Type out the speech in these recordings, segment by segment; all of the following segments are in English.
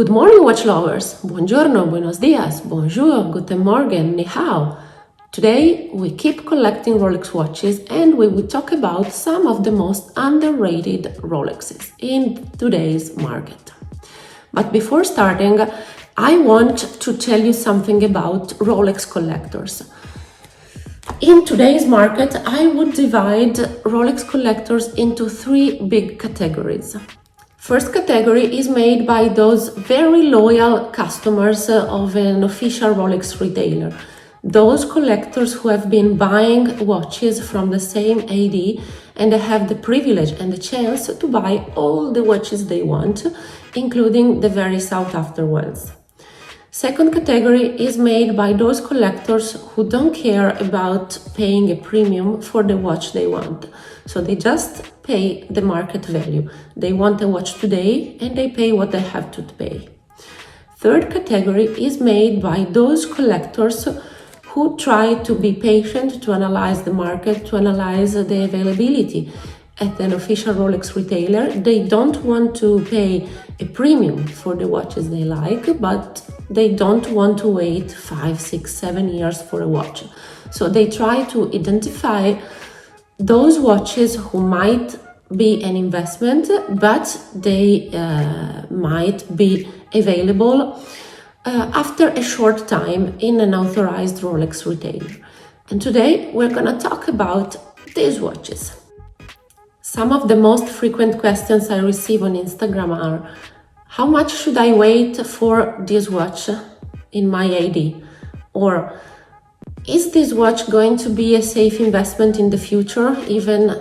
Good morning, watch lovers. Buongiorno, buenos dias, bonjour, guten morgen, ni hao. Today we keep collecting Rolex watches and we will talk about some of the most underrated Rolexes in today's market. But before starting, I want to tell you something about Rolex collectors. In today's market, I would divide Rolex collectors into three big categories. First category is made by those very loyal customers of an official Rolex retailer. Those collectors who have been buying watches from the same AD and have the privilege and the chance to buy all the watches they want, including the very sought after ones. Second category is made by those collectors who don't care about paying a premium for the watch they want. So they just pay the market value. They want a watch today and they pay what they have to pay. Third category is made by those collectors who try to be patient, to analyze the market, to analyze the availability at an official Rolex retailer. They don't want to pay a premium for the watches they like, but they don't want to wait 5, 6, 7 years for a watch. So they try to identify those watches who might be an investment, but they might be available after a short time in an authorized Rolex retailer. And today we're gonna talk about these watches. Some of the most frequent questions I receive on Instagram are: how much should I wait for this watch in my AD? Or is this watch going to be a safe investment in the future, even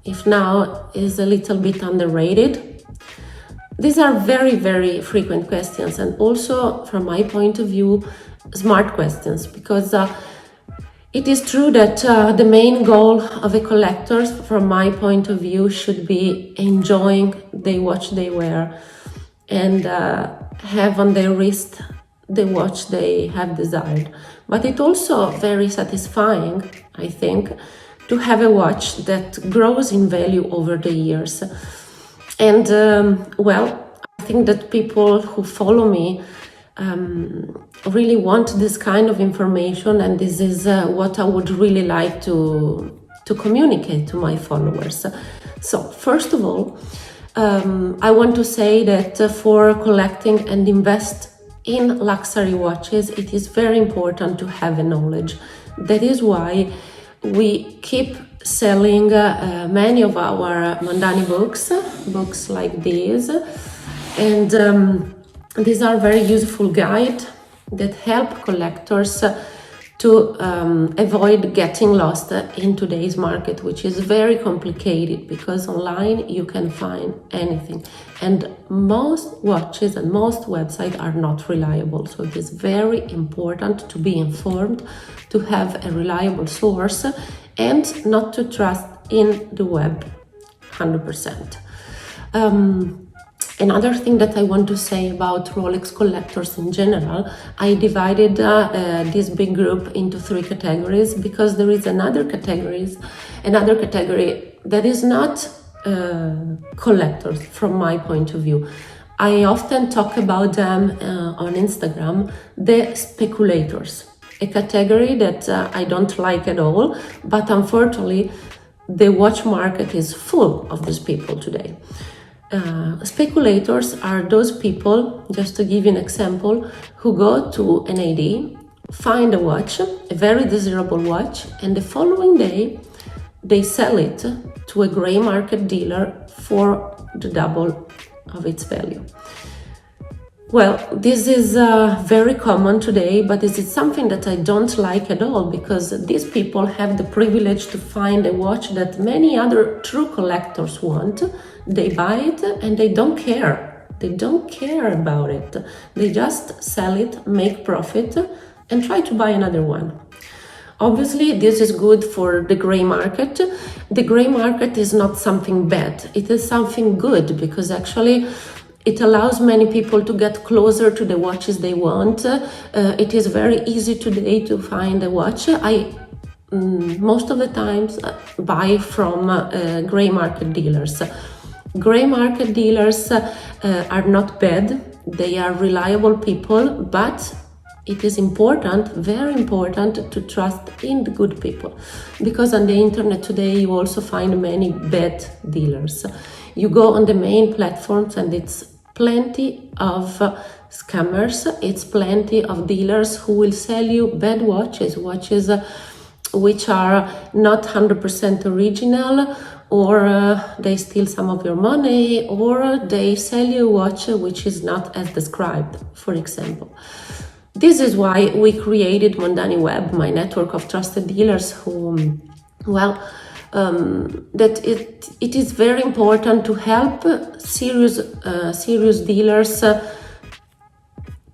if now is a little bit underrated? These are very, very frequent questions, and also, from my point of view, smart questions, because it is true that the main goal of a collector, from my point of view, should be enjoying the watch they wear and have on their wrist the watch they have desired. But it's also very satisfying, I think, to have a watch that grows in value over the years. And I think that people who follow me really want this kind of information, and this is what I would really like to communicate to my followers. So first of all, I want to say that for collecting and invest in luxury watches, it is very important to have a knowledge. That is why we keep selling many of our Mondani books like these, and these are very useful guides that help collectors to avoid getting lost in today's market, which is very complicated because online you can find anything, and most watches and most websites are not reliable. So it is very important to be informed, to have a reliable source, and not to trust in the web 100%. Another thing that I want to say about Rolex collectors in general, I divided this big group into three categories because there is another category that is not collectors from my point of view. I often talk about them on Instagram, the speculators, a category that I don't like at all, but unfortunately the watch market is full of these people today. Speculators are those people, just to give you an example, who go to an AD, find a watch, a very desirable watch, and the following day they sell it to a gray market dealer for the double of its value. Well, this is very common today, but this is something that I don't like at all, because these people have the privilege to find a watch that many other true collectors want. They buy it and they don't care. They don't care about it. They just sell it, make profit, and try to buy another one. Obviously, this is good for the gray market. The gray market is not something bad. It is something good, because actually it allows many people to get closer to the watches they want. It is very easy today to find a watch. I most of the times buy from gray market dealers. Gray market dealers are not bad. they are reliable people, but it is important, very important, to trust in the good people, because on the internet today you also find many bad dealers. You go on the main platforms and it's plenty of scammers, it's plenty of dealers who will sell you bad watches, which are not 100% original, or they steal some of your money, or they sell you a watch which is not as described, for example. This is why we created Mondani Web, my network of trusted dealers who, that it is very important to help serious dealers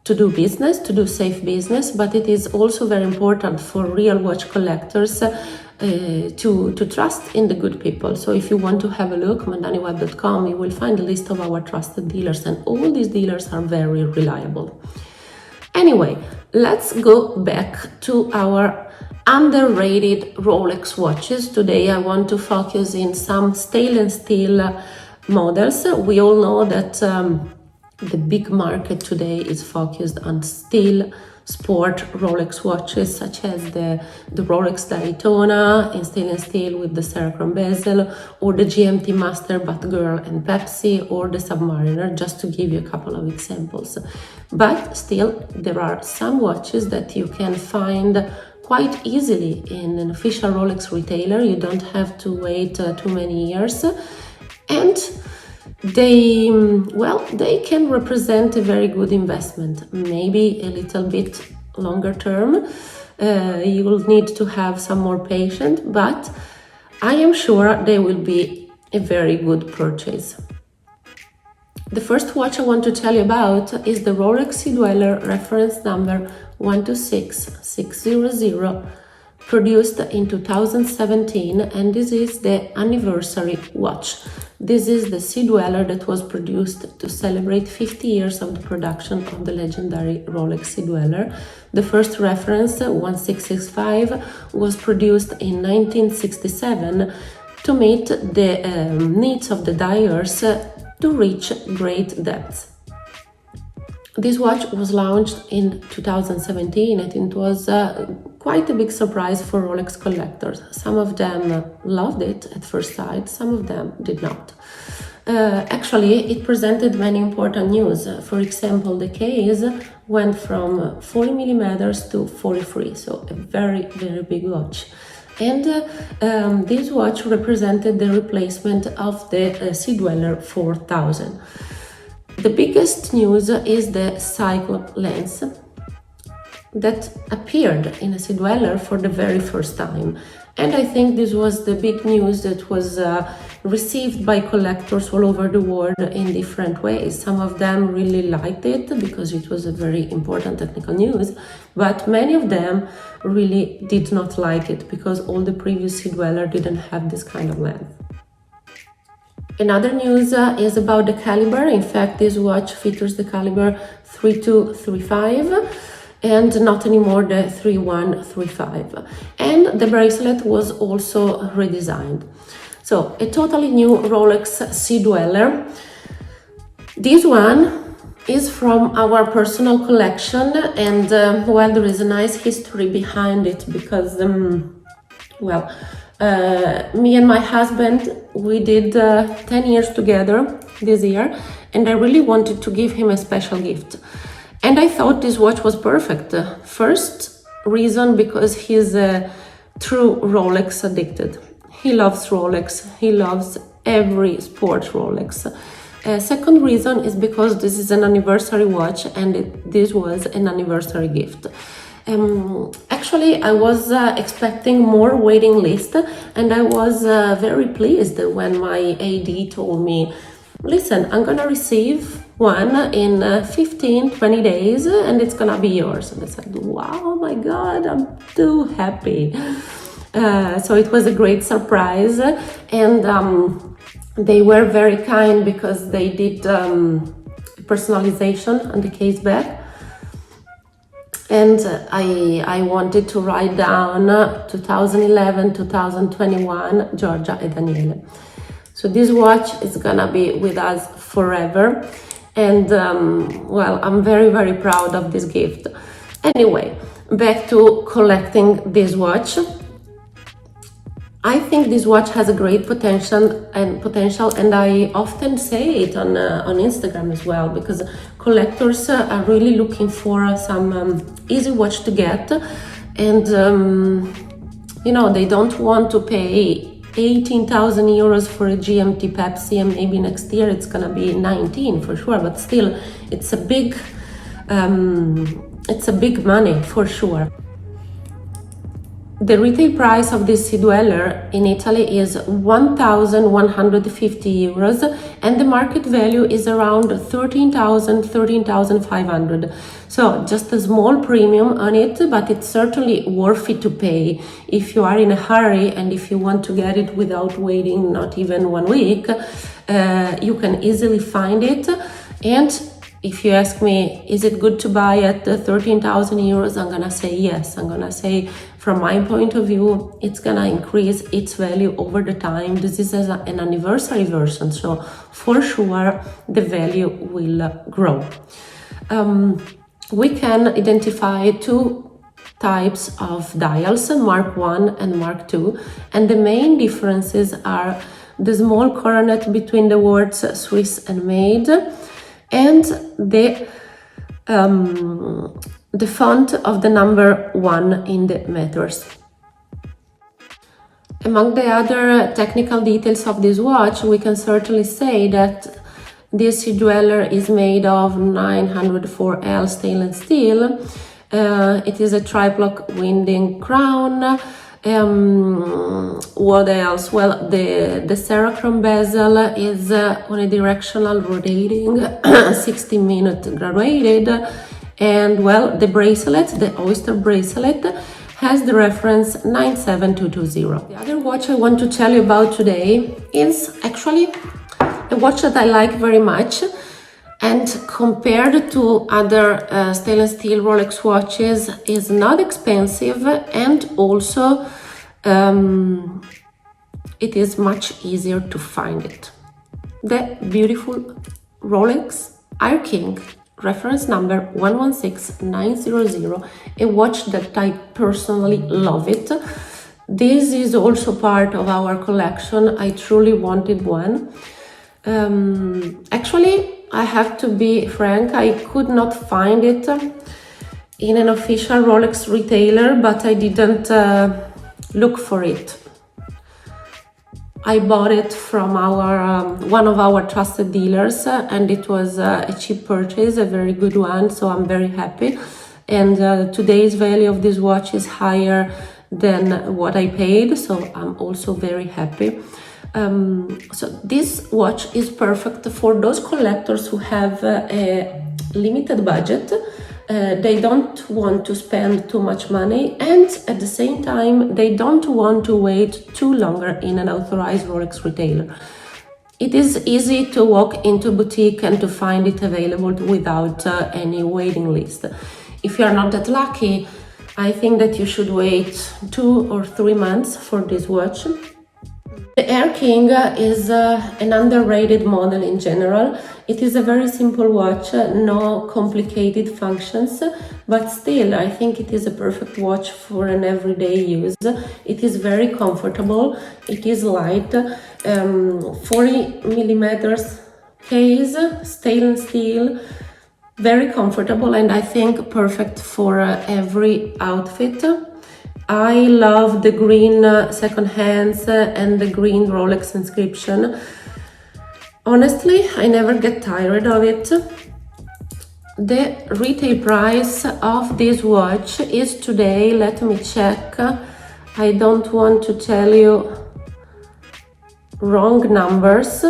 to do business, to do safe business, but it is also very important for real watch collectors to trust in the good people. So if you want to have a look, mondaniweb.com, you will find a list of our trusted dealers, and all these dealers are very reliable. Anyway, let's go back to our underrated Rolex watches. Today I want to focus in some stainless steel models. We all know that the big market today is focused on steel sport Rolex watches, such as the Rolex Daytona in stainless steel with the Cerachrome bezel, or the GMT Master Batgirl and Pepsi, or the Submariner, just to give you a couple of examples. But still, there are some watches that you can find quite easily in an official Rolex retailer. You don't have to wait too many years, and they can represent a very good investment, maybe a little bit longer term. You will need to have some more patience, but I am sure they will be a very good purchase. The first watch I want to tell you about is the Rolex Sea-Dweller reference number 126600, produced in 2017, and this is the anniversary watch. This is the Sea-Dweller that was produced to celebrate 50 years of the production of the legendary Rolex Sea-Dweller. The first reference, 1665, was produced in 1967 to meet the needs of the dyers to reach great depths. This watch was launched in 2017, and it was quite a big surprise for Rolex collectors. Some of them loved it at first sight, some of them did not. Actually, it presented many important news. For example, the case went from 40 millimeters to 43, so a very, very big watch. And this watch represented the replacement of the Sea-Dweller 4000. The biggest news is the Cyclops lens that appeared in a Sea-Dweller for the very first time. And I think this was the big news that was received by collectors all over the world in different ways. Some of them really liked it because it was a very important technical news, but many of them really did not like it because all the previous Sea-Dweller didn't have this kind of lens. Another news is about the caliber. In fact, this watch features the caliber 3235 and not anymore the 3135. And the bracelet was also redesigned. So, a totally new Rolex Sea-Dweller. This one is from our personal collection, and there is a nice history behind it because, me and my husband, we did 10 years together this year, and I really wanted to give him a special gift. And I thought this watch was perfect. First reason, because he's a true Rolex addicted. He loves Rolex, he loves every sport Rolex. Second reason is because this is an anniversary watch, and this was an anniversary gift. Actually, I was expecting more waiting list, and I was very pleased when my AD told me, listen, I'm gonna receive one in 15-20 days and it's gonna be yours. And I said, wow, oh my God, I'm too happy. So it was a great surprise, and they were very kind because they did personalization on the case back. And I wanted to write down 2011, 2021, Giorgia and Daniele. So this watch is gonna be with us forever. And well, I'm very, very proud of this gift. Anyway, back to collecting this watch. I think this watch has a great potential, and I often say it on Instagram as well, because collectors are really looking for some easy watch to get, and you know, they don't want to pay 18,000 euros for a GMT Pepsi, and maybe next year it's gonna be 19 for sure, but still it's a big money for sure. The retail price of this Sea-Dweller in Italy is 1,150 euros, and the market value is around 13,500. So just a small premium on it, but it's certainly worth it to pay if you are in a hurry and if you want to get it without waiting not even 1 week. You can easily find it. And if you ask me, is it good to buy at 13,000 euros? I'm gonna say yes. I'm gonna say, from my point of view, it's gonna increase its value over the time. This is an anniversary version, so for sure the value will grow. We can identify two types of dials, Mark I and Mark II, and the main differences are the small coronet between the words Swiss and made, and the font of the number 1 in the meters. Among the other technical details of this watch, we can certainly say that this Sea-Dweller is made of 904L stainless steel. It is a triplock winding crown. What else? Well, the Serrachrome bezel is unidirectional rotating, 60-minute graduated, and well, the bracelet, the oyster bracelet, has the reference 97220. The other watch I want to tell you about today is actually a watch that I like very much, and compared to other stainless steel Rolex watches is not expensive, and also it is much easier to find it. The beautiful Rolex Air-King, reference number 116900, a watch that I personally love it. This is also part of our collection. I truly wanted one. Actually, I have to be frank, I could not find it in an official Rolex retailer, but I didn't look for it. I bought it from one of our trusted dealers, and it was a cheap purchase, a very good one, so I'm very happy. And today's value of this watch is higher than what I paid, so I'm also very happy. So this watch is perfect for those collectors who have a limited budget. They don't want to spend too much money, and at the same time they don't want to wait too longer in an authorized Rolex retailer. It is easy to walk into a boutique and to find it available without any waiting list. If you are not that lucky, I think that you should wait 2 or 3 months for this watch. The Air-King is an underrated model in general. It is a very simple watch, no complicated functions, but still I think it is a perfect watch for an everyday use. It is very comfortable, it is light, 40 millimeters case, stainless steel, very comfortable, and I think perfect for every outfit. I love the green second hands and the green Rolex inscription. Honestly, I never get tired of it. The retail price of this watch is today, let me check, I don't want to tell you wrong numbers.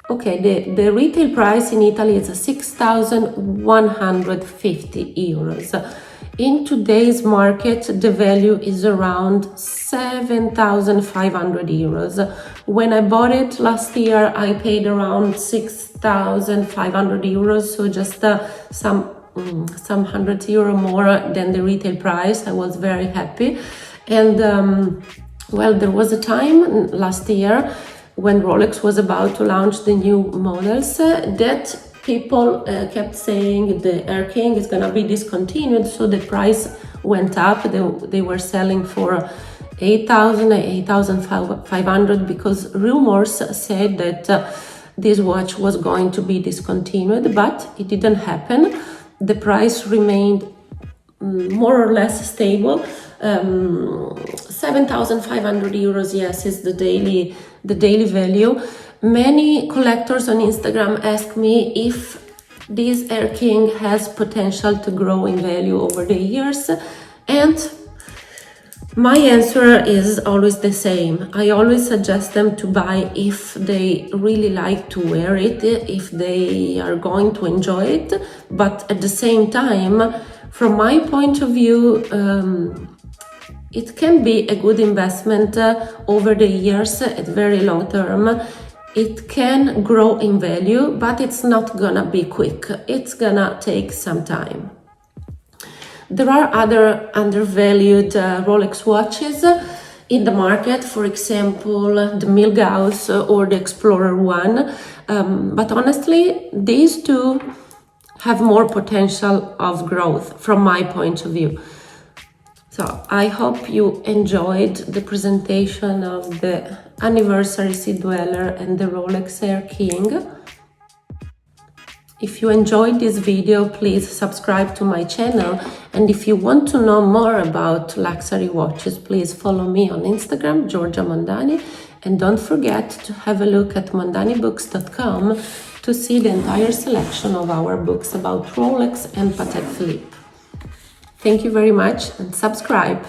Okay, the retail price in Italy is 6,150 euros. In today's market, the value is around 7,500 euros. When I bought it last year, I paid around 6,500 euros, so just some €100 more than the retail price. I was very happy. And well, there was a time last year when Rolex was about to launch the new models, that people kept saying the Air-King is gonna be discontinued, so the price went up. They were selling for 8,000, 8,500 because rumors said that this watch was going to be discontinued, but it didn't happen. The price remained more or less stable. 7,500 euros, yes, is the daily value. Many collectors on Instagram ask me if this Air-King has potential to grow in value over the years, and my answer is always the same. I always suggest them to buy if they really like to wear it, if they are going to enjoy it, but at the same time, from my point of view, it can be a good investment over the years at very long term. It can grow in value, but it's not gonna be quick. It's gonna take some time. There are other undervalued Rolex watches in the market, for example, the Milgauss or the Explorer 1. But honestly, these two have more potential of growth from my point of view. So I hope you enjoyed the presentation of the anniversary Sea-Dweller and the Rolex Air-King. If you enjoyed this video, please subscribe to my channel, and if you want to know more about luxury watches, please follow me on Instagram, Giorgia Mondani, and don't forget to have a look at mondanibooks.com to see the entire selection of our books about Rolex and Patek Philippe. Thank you very much and subscribe.